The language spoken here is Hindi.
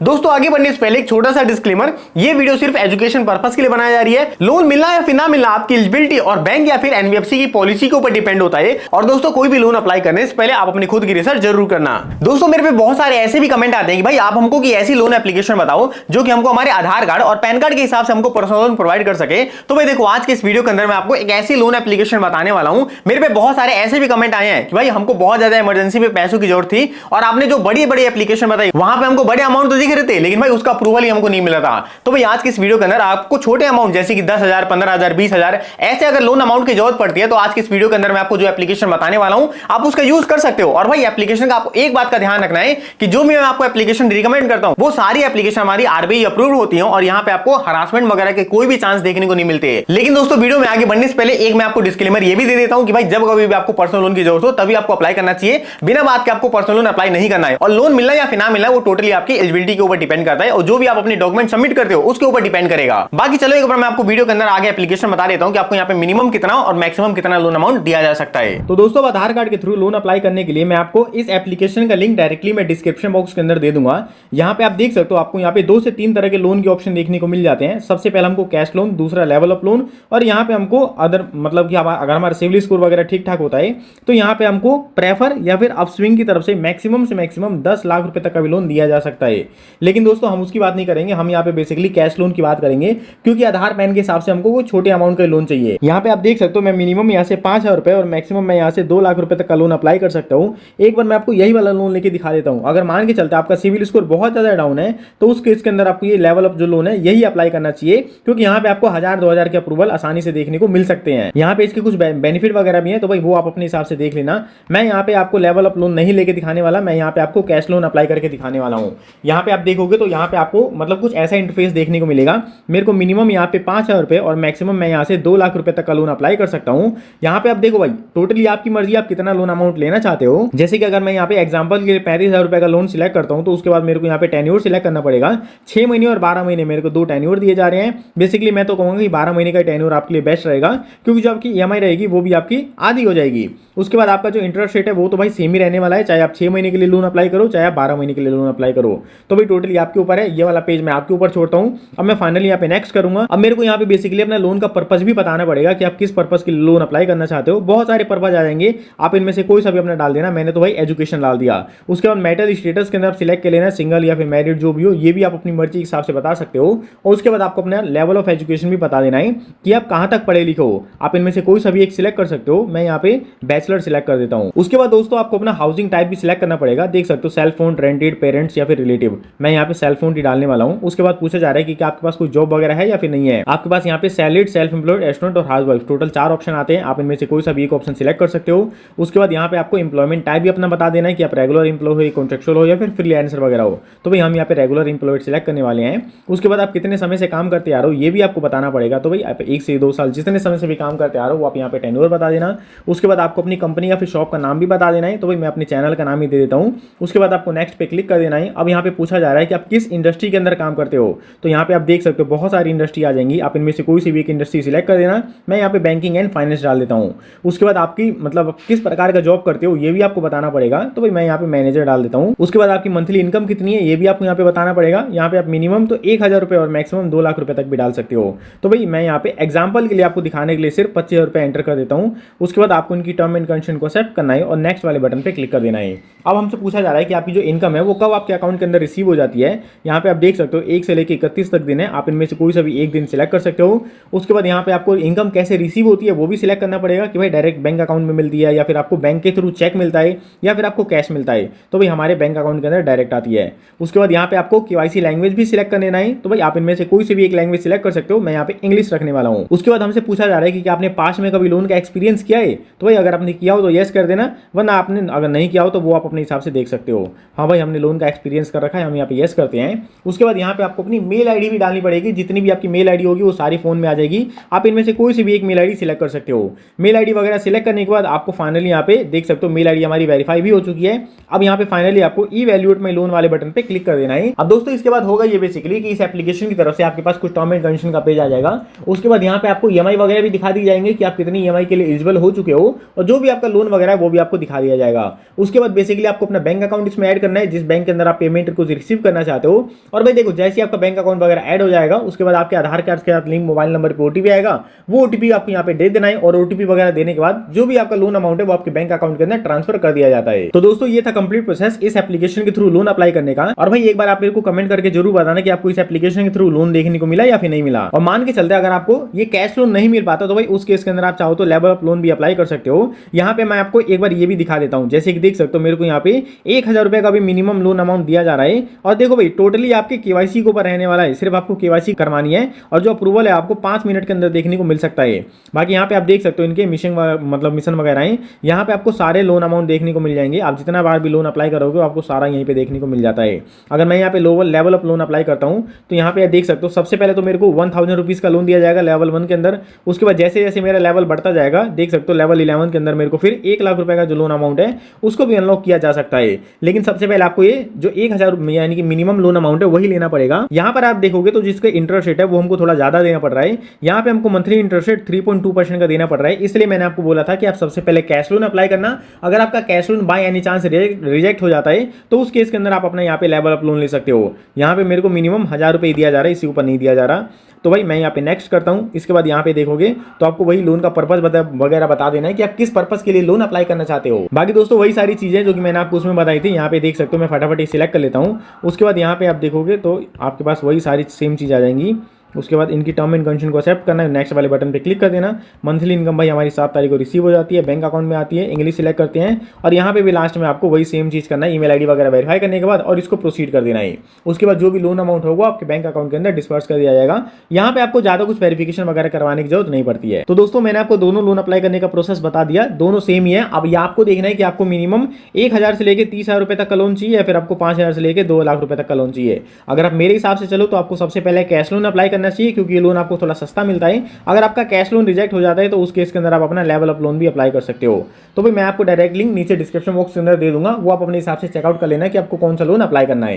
दोस्तों आगे बढ़ने से पहले एक छोटा सा डिस्क्लेमर, ये वीडियो सिर्फ एजुकेशन पर्पस के लिए बनाई जा रही है। लोन मिलना या फिर ना मिलना आपकी एलिजिबिलिटी और बैंक या फिर एनबीएफसी की पॉलिसी के ऊपर डिपेंड होता है। और दोस्तों कोई भी लोन अप्लाई करने से पहले आप अपनी खुद की रिसर्च जरूर करना। दोस्तों मेरे पे बहुत सारे ऐसे भी कमेंट आते हैं कि भाई आप हमको की ऐसी लोन एप्लीकेशन बताओ जो कि हमको हमारे आधार कार्ड और पैन कार्ड के हिसाब से हमको पर्सनल लोन प्रोवाइड कर सके। तो भाई देखो आज के इस वीडियो के अंदर मैं आपको एक ऐसी लोन एप्लीकेशन बताने वाला हूं। मेरे पे बहुत सारे ऐसे भी कमेंट आए हैं कि भाई हमको बहुत ज्यादा इमरजेंसी में पैसों की जरूरत थी और आपने जो बड़ी बड़ी एप्लीकेशन बताई वहां पे हमको बड़े अमाउंट तो दिख रहे थे, लेकिन भाई उसका अप्रूवल ही हमको नहीं मिला था। तो भाई आज के इस वीडियो के अंदर आपको छोटे अमाउंट जैसे कि 10,000, 15,000, 20,000 ऐसे अगर लोन अमाउंट की जरूरत पड़ती है तो आज के इस वीडियो के अंदर मैं आपको जो एप्लीकेशन बताने वाला हूं आप उसका यूज कर सकते हो। और भाई एप्लीकेशन का आपको एक बात का ध्यान रखना है कि जो भी मैं आपको एप्लीकेशन रिकमेंड करता हूं वो सारी एप्लीकेशन हमारी आरबीआई अप्रूव होती है और यहां पे आपको हरासमेंट वगैरह के कोई भी चांस देखने को नहीं मिलते। लेकिन दोस्तों वीडियो में आगे बढ़ने से पहले एक मैं आपको डिस्क्लेमर ये भी दे देता हूं कि भाई जब कभी भी आपको पर्सनल लोन की जरूरत हो तभी आपको अप्लाई करना चाहिए, बिना बात के आपको पर्सनल लोन अप्लाई नहीं करना है। और लोन मिलना या फिर ना मिलना वो टोटली आपकी एलिजिबिलिटी के ऊपर डिपेंड करता है और जो भी आप अपने डॉक्यूमेंट सबमिट करते हो उसके ऊपर डिपेंड करेगा। बाकी चलो एक बार मैं आपको वीडियो के अंदर आगे एप्लीकेशन बता देता हूं कि आपको यहां पे मिनिमम कितना और मैक्सिमम कितना लोन अमाउंट दिया जा सकता है। तो दोस्तों आधार कार्ड के थ्रू लोन अप्लाई करने के लिए मैं आपको इस एप्लीकेशन का लिंक डायरेक्टली मैं डिस्क्रिप्शन बॉक्स के अंदर दे दूंगा। यहाँ पे आप देख सकते हो आपको यहाँ पे 2 से 3 तरह के लोन के ऑप्शन देखने को मिल जाते हैं। सबसे पहले हमको कैश लोन, दूसरा लेवल अप लोन और यहाँ पे हमको अदर मतलब कि अगर हमारा सिविल स्कोर वगैरह ठीक ठाक होता है तो यहाँ पे हमको प्रेफर या फिर अपस्विंग की तरफ से मैक्सिमम 10 लाख रुपए तक का भी लोन दिया जा सकता है। लेकिन दोस्तों हम उसकी बात नहीं करेंगे, हम यहाँ पे बेसिकली कैश लोन की बात करेंगे क्योंकि आधार पैन के हिसाब से हमको वो छोटे अमाउंट का लोन चाहिए। यहाँ पे आप देख सकते हो मैं मिनिमम यहाँ से 5,000 रुपए और मैक्सिमम मैं यहाँ से 2 लाख रुपए तक का लोन अप्लाई कर सकता हूँ। एक बार मैं आपको यही वाला लोन लेके दिखा देता हूँ। अगर मान के चलते आपका सिविल स्कोर बहुत ज्यादा डाउन है तो उस केस के अंदर आपको ये लेवल अप जो लोन है यही अप्लाई करना चाहिए क्योंकि यहाँ पे आपको 1,000-2,000 के अप्रूवल आसानी से देखने को मिल सकते हैं। यहाँ पे इसके कुछ बेनिफिट वगैरह भी है तो भाई वो आप अपने हिसाब से देख लेना। मैं यहाँ पे आपको लेवल अप लोन नहीं लेके दिखाने वाला, मैं यहाँ पे आपको कैश लोन अप्लाई करके दिखाने वाला हूँ। यहाँ पे आप देखोगे तो यहाँ पे आपको मतलब कुछ ऐसा इंटरफेस देखने को मिलेगा। मेरे को मिनिमम यहाँ पे 5,000 रुपए और मैक्सिमम मैं यहाँ से 2 लाख रुपए तक का लोन अप्लाई कर सकता हूँ। यहाँ पे आप देखो भाई टोटली आपकी मर्जी आप कितना लोन अमाउंट लेना चाहते हो। जैसे कि अगर मैं यहाँ पे एग्जांपल के लिए 35,000 रुपए का लोन सिलेक्ट करता हूँ तो उसके बाद मेरे को यहाँ पे टेन्योर सिलेक्ट करना पड़ेगा। 6 महीने और 12 महीने मेरे को 2 टेन्योर दिए जा रहे हैं। बेसिकली मैं तो कहूँगा कि 12 महीने का टेन्योर आपके लिए बेस्ट रहेगा क्योंकि जो आपकी ईएमआई रहेगी वो भी आपकी आधी हो जाएगी। उसके बाद आपका जो इंटरेस्ट रेट है वो तो भाई सेम ही रहने वाला है, चाहे आप 6 महीने के लिए लोन अप्लाई करो चाहे आप 12 महीने के लिए लोन अप्लाई करो। तो भाई टोटली आपके ऊपर है, ये वाला पेज मैं आपके ऊपर छोड़ता हूँ। अब मैं फाइनली यहाँ पे नेक्स्ट करूंगा। अब मेरे को यहाँ पे बेसिकली अपना लोन का पर्पस भी बताना पड़ेगा कि आप किस पर्पस के लोन अप्लाई करना चाहते हो। बहुत सारे पर्पस आ जाएंगे, आप इनमें से कोई सा भी अपना डाल देना। मैंने तो भाई एजुकेशन डाल दिया। उसके बाद मैरिटल स्टेटस के अंदर आप सिलेक्ट कर लेना, सिंगल या फिर मैरिड जो भी हो, ये भी आप अपनी मर्जी के हिसाब से बता सकते हो। और उसके बाद आपको अपना लेवल ऑफ एजुकेशन भी बता देना है कि आप कहाँ तक पढ़े लिखे हो। आप इनमें से कोई सा भी एक सिलेक्ट कर सकते हो। मैं यहाँ पे बैचलर सिलेक्ट कर देता हूँ। उसके बाद दोस्तों आपको अपना हाउसिंग टाइप भी सिलेक्ट करना पड़ेगा। देख सकते हो सेल्फ ओन्ड, रेंटेड, पेरेंट्स या फिर रिलेटिव। मैं यहाँ पे सेल्फ ओन्ड ही डालने वाला हूँ। उसके बाद पूछा जा रहा है कि आपके पास कोई जॉब वगैरह है या फिर नहीं है। आपके पास यहाँ पे सैलरीड, सेल्फ एम्प्लॉयड, स्टूडेंट और हाउसवाइफ, टोटल 4 ऑप्शन आते हैं। आप इनमें से कोई सा भी एक ऑप्शन सिलेक्ट कर सकते हो। उसके बाद यहाँ पे आपको एम्प्लॉयमेंट टाइप भी अपना बता देना है कि आप रेगुलर एम्प्लॉय हो, कॉन्ट्रेक्चुअल हो या फिर फ्रीलांसर वगैरह हो। तो भाई हम यहाँ पे रेगुलर एम्प्लॉयड सिलेक्ट करने वाले हैं। उसके बाद आप कितने समय से काम करते आ रहे हो ये भी आपको बताना पड़ेगा। तो भाई आप 1 से 2 साल जितने समय से भी काम करते आ रहे हो वो आप यहाँ पे टेन्योर बता देना। उसके बाद आपको अपनी कंपनी या फिर शॉप का नाम भी बता देना है। तो भाई मैं अपने चैनल का नाम ही दे देता हूँ। उसके बाद आपको नेक्स्ट पे क्लिक कर देना है। अब यहाँ पे पूछा जा रहा है कि आप किस इंडस्ट्री के अंदर काम करते हो। तो यहाँ पे आप देख सकते हो बहुत सारी इंडस्ट्री आ जाएंगी। आप इनमें से कोई सी भी एक इंडस्ट्री सिलेक्ट कर देना। मैं यहाँ पे बैंकिंग एंड फाइनेंस डाल देता हूँ। उसके बाद आपकी मतलब किस प्रकार का जॉब करते हो ये भी आपको बताना पड़ेगा। तो भाई मैं यहाँ पे मैनेजर डाल देता हूँ। उसके बाद आपकी मंथली इनकम कितनी है ये भी आपको यहाँ पे बताना पड़ेगा। यहाँ पे आप मिनिमम तो 1,000 रुपए और मैक्सिमम 2 लाख रुपए तक भी डाल सकते हो। तो भाई मैं यहाँ पे एग्जाम्पल के लिए आपको दिखाने के लिए सिर्फ 25,000 रुपए एंटर कर देता हूँ। उसके बाद आपको इनकी टर्म एंड कंडीशन को एक्सेप्ट करना है और नेक्स्ट वाले बटन पे क्लिक कर देना है। अब हमसे पूछा जा रहा है कि आपकी जो इनकम है वो कब आपके अकाउंट के अंदर रिसीव हो जाती है। यहाँ पे आप देख सकते हो 1 से लेकर 31 तक दिन है। आप इनमें से कोई सा भी एक दिन सिलेक्ट कर सकते हो। उसके बाद यहाँ पे आपको इनकम कैसे रिसीव होती है वो भी सिलेक्ट करना पड़ेगा कि भाई डायरेक्ट बैंक अकाउंट में मिलती है या फिर आपको बैंक के थ्रू चेक मिलता है या फिर आपको कैश मिलता है। तो भाई हमारे बैंक अकाउंट के अंदर डायरेक्ट आती है। उसके बाद यहाँ पे आपको केवाईसी लैंग्वेज भी सिलेक्ट कर लेना है। तो भाई आप इनमें से कोई से भी एक लैंग्वेज सिलेक्ट कर सकते हो। मैं यहाँ पे इंग्लिश रखने वाला हूँ। उसके बाद हमसे पूछा जा रहा है कि आपने पास में कभी लोन का एक्सपीरियंस किया है। तो भाई अगर आपने किया हो तो यस कर देना, वरना आपने अगर नहीं किया हो तो वो आप अपने हिसाब से देख सकते हो। हाँ भाई हमने लोन का एक्सपीरियंस कर रखा है, हम यहाँ पे यस करते हैं। उसके बाद यहाँ पे आपको अपनी मेल आईडी भी डालनी पड़ेगी। जितनी भी आपकी मेल आईडी होगी वो सारी फोन में आ जाएगी। आप इनमें से कोई सी भी एक मेल आईडी सिलेक्ट कर सकते हो। मेल आईडी वगैरह सिलेक्ट करने के बाद आपको फाइनली यहाँ पे देख सकते हो मेल आईडी हमारी वेरीफाई भी हो चुकी है। अब यहाँ पे फाइनली आपको ई वैल्यूएट माय लोन वाले बटन पे क्लिक कर देना है। अब दोस्तों इसके बाद होगा ये बेसिकली कि इस एप्लीकेशन की तरफ से आपके पास कुछ टर्म एंड कंडीशन का पेज आ जाएगा। उसके बाद यहाँ पे आपको ईएमआई वगैरह भी दिखा दी जाएंगे कि आप कितनी ईएमआई के लिए एलिजिबल हो चुके हो और जो भी आपका लोन वगैरह है वो भी आपको दिखा दिया जाएगा। उसके बाद बेसिकली आपको अपना बैंक अकाउंट इसमें ऐड करना है, जिस बैंक के अंदर आप पेमेंट को रिसीव करना चाहते हो। और भाई देखो, जैसे आपका बैंक अकाउंट वगैरह ऐड हो जाएगा उसके बाद आपके आधार कार्ड के साथ लिंक मोबाइल नंबर पे ओटीपी आएगा, वो ओटीपी आपको यहाँ पे दे देना है और ओटीपी वगैरह देने के बाद जो भी आपका लोन अमाउंट है वो आपके बैंक अकाउंट के अंदर ट्रांसफर कर दिया जाता है। तो दोस्तों ये था कंप्लीट प्रोसेस इस एप्लीकेशन के थ्रू लोन अप्लाई करने का। और भाई एक बार आप मेरे को कमेंट करके जरूर बताना कि आपको इस एप्लीकेशन के थ्रू लोन देखने को मिला या फिर नहीं मिला। और मान के चलते अगर आपको ये कैश लोन नहीं मिल पाता तो भाई उस केस के अंदर आप चाहो तो लेवल अप लोन भी अप्लाई कर सकते हो। यहाँ पे मैं आपको एक बार ये भी दिखा देता हूँ, जैसे कि देख सकते हो मेरे को यहाँ पे 1000 रुपए का भी मिनिमम लोन अमाउंट दिया जा रहा है। और देखो भाई टोटली आपके केवाईसी के ऊपर रहने वाला है, सिर्फ आपको केवाईसी करवानी है और जो अप्रूवल है आपको 5 मिनट के अंदर देखने को मिल सकता है। बाकी यहाँ पे आप देख सकते हो इनके मिशन वगैरह हैं, यहाँ पे आपको सारे लोन अमाउंट देखने को मिल जाएंगे। आप जितना बार भी लोन अप्लाई करोगे आपको सारा यहीं पे देखने को मिल जाता है। अगर मैं यहाँ पे लेवल अप लोन अप्लाई करता हूँ तो यहाँ पे देख सकते हो सबसे पहले तो मेरे को 1000 रुपीज का लोन दिया जाएगा लेवल 1 के अंदर। उसके बाद जैसे जैसे मेरा लेवल बढ़ता जाएगा देख सकते हो लेवल 11 के अंदर मेरे को फिर 1 लाख रुपए का जो लोन अमाउंट है उसको भी अनलॉक किया जा सकता है। लेकिन सबसे पहले आपको ये जो 1000 यानी कि मिनिमम लोन अमाउंट है वही लेना पड़ेगा। यहाँ पर आप देखोगे तो जिसका इंटरेस्ट रेट है वो हमको थोड़ा ज्यादा देना पड़ रहा है। यहाँ पे हमको मंथली इंटरेस्ट रेट 3.2% का देना पड़ रहा है। इसलिए मैंने आपको बोला था कि आप सबसे पहले कैश लोन अप्लाई करना। अगर आपका cash loan by any chance reject हो जाता है तो उस केस के अंदर आप अपना यहाँ पे लेवल अप लोन ले सकते हो। यहाँ पे मेरे को मिनिमम 1000 रुपए दिया जा रहा है, इससे ऊपर नहीं दिया जा रहा। तो भाई मैं यहाँ पे नेक्स्ट करता हूँ। इसके बाद यहाँ पे देखोगे तो आपको वही लोन का पर्पस वगैरह बता देना है कि आप किस पर्पस के लिए लोन अप्लाई करना चाहते हो। बाकी दोस्तों वही सारी चीजें जो कि मैंने आपको उसमें बताई थी यहाँ पे देख सकते हो। मैं फटाफट सिलेक्ट कर लेता हूँ। उसके बाद यहाँ पे आप देखोगे तो आपके पास वही सारी सेम चीज आ जाएंगी। उसके बाद इनकी टर्म एंड कंडीशन को एक्सेप्ट करना है, नेक्स्ट वाले बटन पे क्लिक कर देना। मंथली इनकम भाई हमारी 7 तारीख को रिसीव हो जाती है, बैंक अकाउंट में आती है, इंग्लिश सिलेक्ट करते हैं और यहाँ पे भी लास्ट में आपको वही सेम चीज़ करना है, ईमेल आईडी वगैरह वेरीफाई करने के बाद और इसको प्रोसीड कर देना है। उसके बाद जो भी लोन अमाउंट होगा आपके बैंक अकाउंट के अंदर डिस्पर्स कर दिया जाएगा। यहाँ पे आपको ज़्यादा कुछ वेरिफिकेशन वगैरह करवाने की जरूरत नहीं पड़ती है। तो दोस्तों मैंने आपको दोनों लोन अप्लाई करने का प्रोसेस बता दिया, दोनों सेम ही है। अब ये आपको देखना है कि आपको मिनिमम 1000 से लेकर 30,000 रुपए तक का लोन चाहिए या फिर आपको 5000 से लेकर 2 लाख रुपए तक का लोन चाहिए। अगर आप मेरे हिसाब से चलो तो आपको सबसे पहले कैश लोन अप्लाई करना चाहिए क्योंकि ये लोन आपको थोड़ा सस्ता मिलता है। अगर आपका कैश लोन रिजेक्ट हो जाता है तो उस केस के अंदर आप अपना लेवल अप लोन भी अप्लाई कर सकते हो। तो भाई मैं आपको डायरेक्ट लिंक नीचे डिस्क्रिप्शन बॉक्स के अंदर दे दूंगा, वो आप अपने हिसाब से चेकआउट कर लेना कि आपको कौन सा लोन अप्लाई करना है।